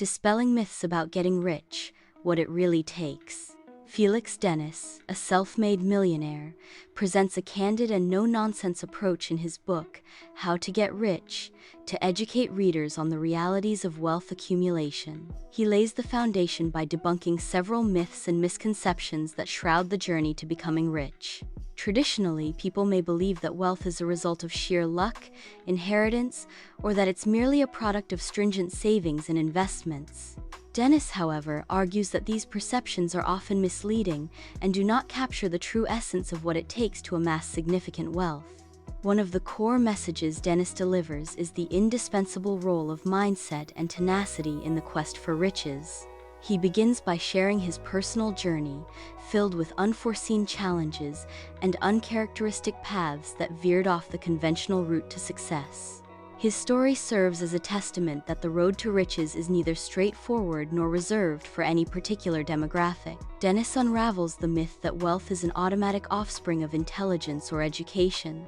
Dispelling myths about getting rich, what it really takes. Felix Dennis, a self-made millionaire, presents a candid and no-nonsense approach in his book, How to Get Rich, to educate readers on the realities of wealth accumulation. He lays the foundation by debunking several myths and misconceptions that shroud the journey to becoming rich. Traditionally, people may believe that wealth is a result of sheer luck, inheritance, or that it's merely a product of stringent savings and investments. Dennis, however, argues that these perceptions are often misleading and do not capture the true essence of what it takes to amass significant wealth. One of the core messages Dennis delivers is the indispensable role of mindset and tenacity in the quest for riches. He begins by sharing his personal journey, filled with unforeseen challenges and uncharacteristic paths that veered off the conventional route to success. His story serves as a testament that the road to riches is neither straightforward nor reserved for any particular demographic. Dennis unravels the myth that wealth is an automatic offspring of intelligence or education.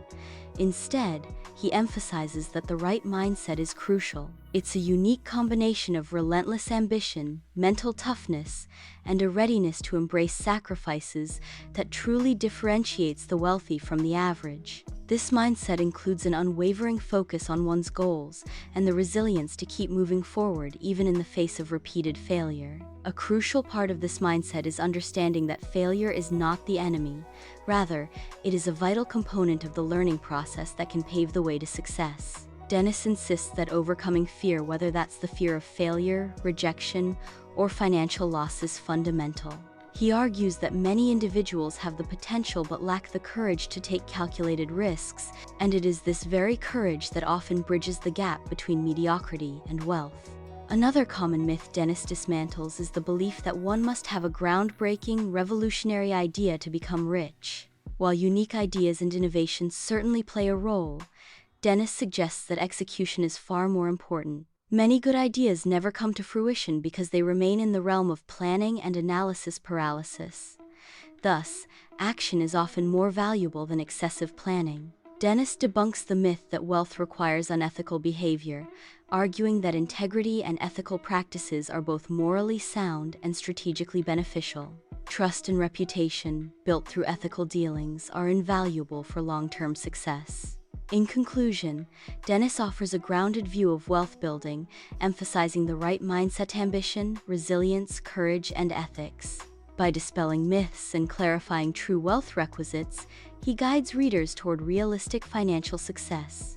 Instead, he emphasizes that the right mindset is crucial. It's a unique combination of relentless ambition, mental toughness, and a readiness to embrace sacrifices that truly differentiates the wealthy from the average. This mindset includes an unwavering focus on one's goals and the resilience to keep moving forward even in the face of repeated failure. A crucial part of this mindset is understanding that failure is not the enemy. Rather, it is a vital component of the learning process that can pave the way to success. Dennis insists that overcoming fear, whether that's the fear of failure, rejection, or financial loss, is fundamental. He argues that many individuals have the potential but lack the courage to take calculated risks, and it is this very courage that often bridges the gap between mediocrity and wealth. Another common myth Dennis dismantles is the belief that one must have a groundbreaking, revolutionary idea to become rich. While unique ideas and innovations certainly play a role, Dennis suggests that execution is far more important. Many good ideas never come to fruition because they remain in the realm of planning and analysis paralysis. Thus, action is often more valuable than excessive planning. Dennis debunks the myth that wealth requires unethical behavior, arguing that integrity and ethical practices are both morally sound and strategically beneficial. Trust and reputation, built through ethical dealings, are invaluable for long-term success. In conclusion, Dennis offers a grounded view of wealth building, emphasizing the right mindset: ambition, resilience, courage, and ethics. By dispelling myths and clarifying true wealth requisites, he guides readers toward realistic financial success.